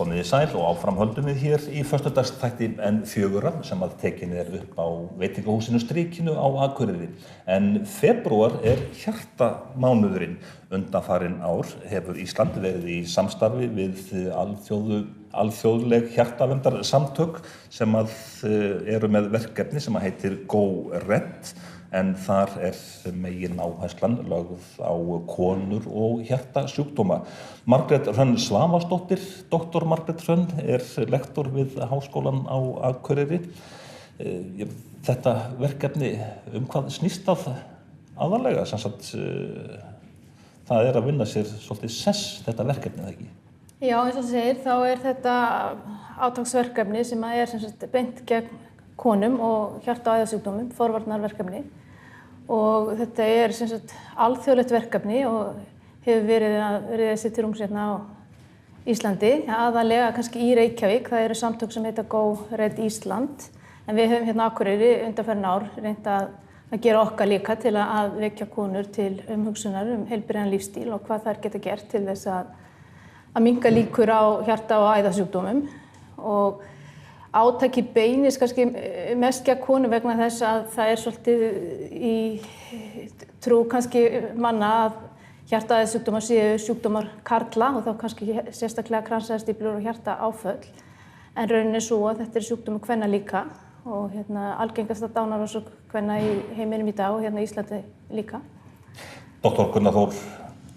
Komið þið sæl og áfram höldum við hér í föstudagsþætti N4 sem að tekin upp á veitingahúsinu Strikinu á Akureyri. En febrúar hjartamánuðurinn. Undanfarin ár hefur Ísland verið í samstarfi við alþjóðleg hjartaverndarsamtök sem að eru með verkefni sem að heitir Go Red. En þar megin áherslan lögð á konur og hjartasjúkdóma. Margrét Hrönn Svavarsdóttir, doktor Margrét Hrönn, lektor við Háskólann á Akureyri. Þetta verkefni, hvað snýst það aðallega? Sem sagt, það að vinna sér svolítið sess, þetta verkefni, eða ekki? Já, eins og þú segir, þá þetta átaksverkefni sem sem sagt beint gegn konum og hjarta- og æðasjúkdómum, forvarnarverkefni. Og þetta sem sagt alþjóðlegt verkefni og hefur verið að riða sér til rúms hérna á Íslandi, aðalega kannski í Reykjavík. Það eru samtök sem heita Go Red Ísland, en við höfum hérna á Akureyri undanfarin ár reynt að gera okkar líka til að vekja konur til umhugsunar heilbrigðan lífstíl og hvað þær geta gert til þess að minnka líkur á hjarta- og æðasjúkdómum. Og átakið beinist kannski mest gegn konum vegna þess að það svolítið í trú kannski manna að hjarta- og æðasjúkdómar séu sjúkdómar karla og þá kannski sérstaklega kransæðastíflur og hjartaáföll. En raunin svo að þetta sjúkdómur kvenna líka og algengasta dánarorsök kvenna í heiminum í dag og hérna í Íslandi líka. Doktor Gunnar Þór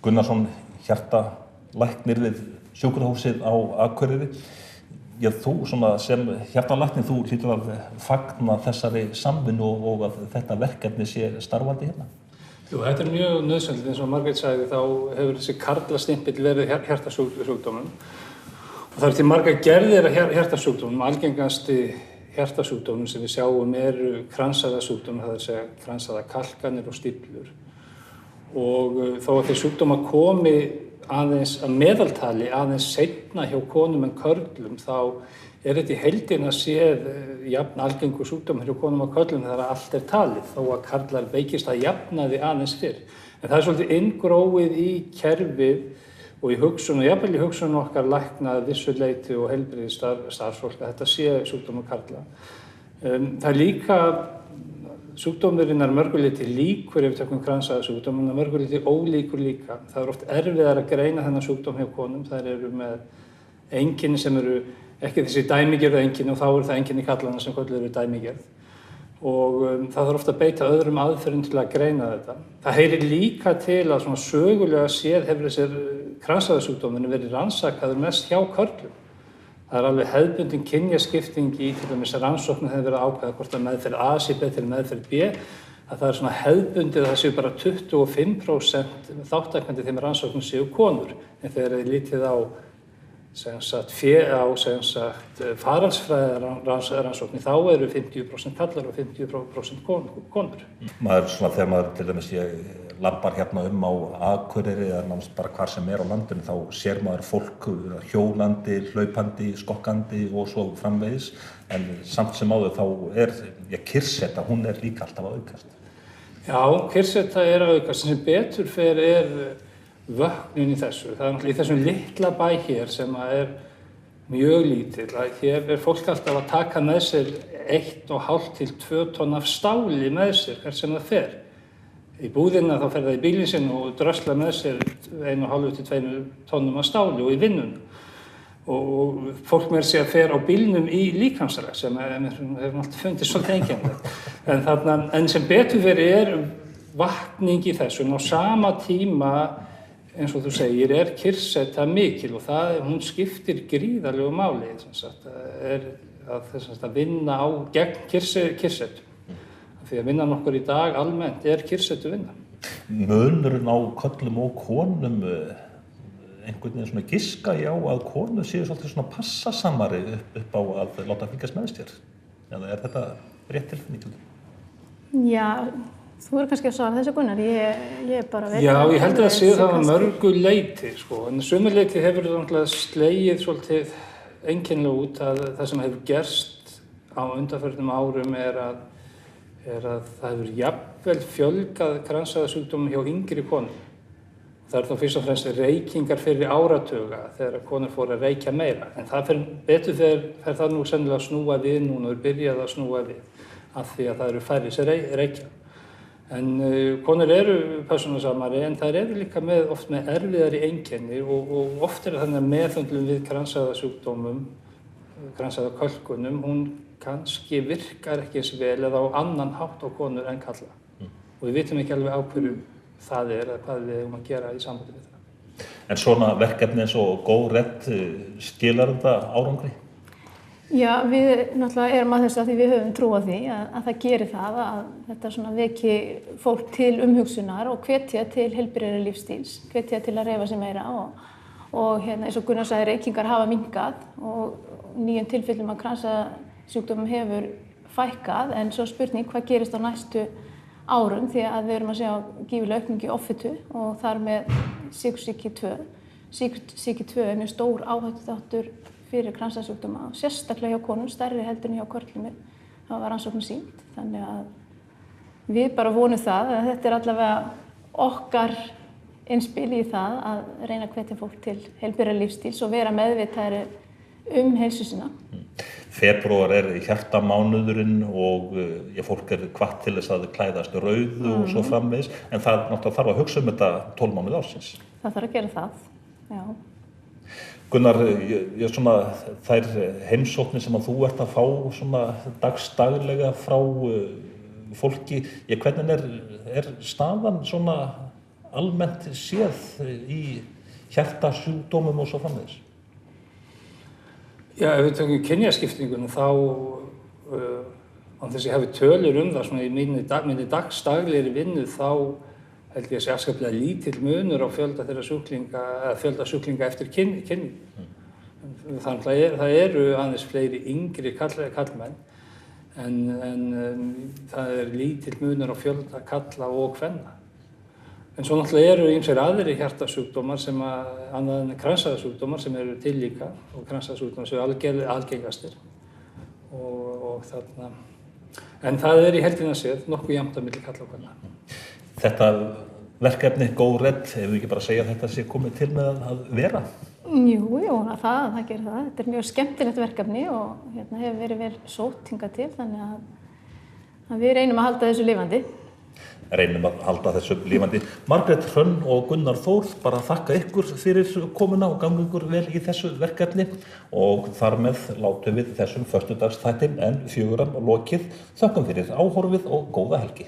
Gunnarsson, hjartalæknir við sjúkrahúsið á Akureyri. Já, þú sem hjartalæknir, þú hlýtur að fagna þessari samvinnu og að þetta verkefni sé starfandi hérna. Jú, þetta mjög nauðsynlegt, eins og Margrét sagði, þá hefur þessi karlastimpill verið hjartasjúkdómum. Og það til margar gerðir af hjartasjúkdómum. Algengasti hjartasjúkdómum sem við sjáum kransæðasjúkdómur, það segja kransæðakalkanir og stíflur. Og þó að þeir sjúkdómar komi aðeins að meðaltali aðeins seinna hjá konum en körlum, þá þetta í heildina séð jafn algengur sjúkdómur hjá konum og körlum þegar allt talið, þó að karlar veikist að jafnaði aðeins fyrr. En það svolítið inngróið í kerfið og í hugsun og jafnvel í hugsun okkar lækna að vissu leyti og heilbrigðisstarfsfólk að þetta sé sjúkdómur karla. Það líka sjúkdómurinn mörguleyti líkur ef við tökum kransæðasjúkdóminn, mörguleyti ólíkur líka. Það oft erfiðar að greina þennan sjúkdóm hjá konum. Þær eru með einkenni sem eru ekki þessi dæmigerðu einkenni og þá það einkenni karlana sem kölluð eru dæmigerð. Og það þarf oft að beita öðrum aðferðum til að greina þetta. Það heyrir líka til að svona sögulega séð hefur þessir kransæðasjúkdóminn verið rannsakaður mest hjá körlum. Það alveg hefðbundin kynjaskipting í til dæmis rannsóknir hefur verið ákveða hvort að meðferð A sé betri en meðferð B, að það svona hefðbundið að það séu bara 25% þáttakandi þeim rannsóknir séu konur. En þegar þið lítið á faraldsfræðirannsóknir þá eru 50% kallar og 50% konur. Þegar maður til dæmis labbar hérna á Akureyri eða nánast bara hvar sem á landinu þá sér maður fólk hjólandi, hlaupandi, skokkandi og svo framvegis. En samt sem áður þá kyrrseta, hún líka alltaf að aukast. Já, kyrrseta að aukast. Sem betur fer vöknun í þessu. Það náttúrulega í þessum litla bæ hér sem mjög lítill. Hér fólk alltaf að taka með sér 1,5 til 2 tonn af stáli með sér hvert sem það fer. Í búðina þá fer það í bílinn sinn og drösla með sér 1,5 til 2 tonnum af stáli og í vinnuna. Og fólk með sér fer á bílnum í líkamsrækt sem hefur alltaf fundið svolítið einkennilegt. En sem betur fyrir vakning í þessu á sama tíma eins og þú segir, kyrrseta mikil og hún skiptir gríðarlegu máli að vinna gegn kyrrsetu. Því að vinnan okkur í dag almennt kyrrsetu vinna. Munurinn á körlum og konum einhvern veginn svona giska á að konur séu svolítið svona passasamari upp á að láta fylgjast með sér. Eða þetta rétt tilfinning? Já, þú kannski að svara þessu Gunnar, ég bara veit. Já, ég held að það sé það að mörgu leyti, en sumir leyti hefur það slegið svolítið einkennilega út að það sem hefur gerst á undanförnum árum að það hefur jafnvel fjölgað kransæðasjúkdómum hjá yngri konum. Það er þá fyrst og fremst reykingar fyrir áratuga þegar konur fóru að reykja meira. En það betur fer það nú sennilega að snúa við núna og byrjað að snúa við af því að það eru færri sem reykja. En konur eru persónusamari en þær eru líka oft með erfiðari einkenni og oft þannig að meðhöndlun við kransæðasjúkdómum, kransæðakölkunum, hún kannski virkar ekki eins vel eða á annan hátt á konur en karla. Og við vitum ekki alveg á hverju það eða hvað við eigum að gera í sambandi við það. En svona verkefni eins og GoRed skilar þetta árangri? Já, við náttúrulega erum að þessu að því við höfum trú á því að það gerir það að þetta svona veki fólk til umhugsunar og hvetja til heilbrigðari lífstíls, hvetja til að hreyfa sig meira og eins og Gunnar sagði, reykingar hafa minnkað og nýjum tilfellum af kransæðasjúkdómum hefur fækkað en svo spurning hvað gerist á næstu árum því að við erum að sjá gífurlega aukningu í offitu og þar með sykursýki 2. Sykursýki 2 er mjög stór áhættuþáttur fyrir kransæðasjúkdóma, sérstaklega hjá konum, stærri heldur en hjá körlum. Það var rannsóknum sýnt, þannig að við bara vonum það að þetta er allavega okkar innspil í það að reyna að hvetja fólk til heilbrigðari lífstíls og vera meðvitaðri heilsu sína. Febrúar hjartamánuðurinn og fólk hvatt til þess að klæðast rauðu og svo framvegis, en það náttúrulega þarf að hugsa þetta 12 mánuði ársins. Það þarf að gera það, já. Gunnar, þær heimsóknir sem að þú ert að fá svona dagsdaglega frá fólki, hvernig er staðan svona almennt séð í hjartasjúkdómum og svo framvegis? Já, ef við tökum kynjaskiptingunum þá, án þess að ég hafi tölur það svona í minni dagsdaglegri vinnu, þá held ég að sé afskaplega lítill munur á fjölda þeirra sjúklinga, eða fjölda sjúklinga eftir kynning. Það eru aðeins fleiri yngri karlmenn, en það er lítill munur á fjölda karla og kvenna. En svo náttúrulega eru ýmsir aðrir hjartasjúkdómar annað en kransæðasjúkdómar sem eru til líka og kransæðasjúkdómar sem eru algengastir. En það er í heildina séð nokkuð jafnt á milli karla og kvenna. Þetta verkefni GoRed, ef við ekki bara segja að þetta sé komið til með að vera? Jú, það gerir það. Þetta er mjög skemmtilegt verkefni og hefur verið vel sótt hingað til, þannig að við reynum að halda þessu lifandi. Margrét Hrönn og Gunnar Þór, bara þakka ykkur fyrir komuna og gangi ykkur vel í þessu verkefni og þar með látum við þessum föstudagsþætti en 4 lokið. Þökkum fyrir áhorfið og góða helgi.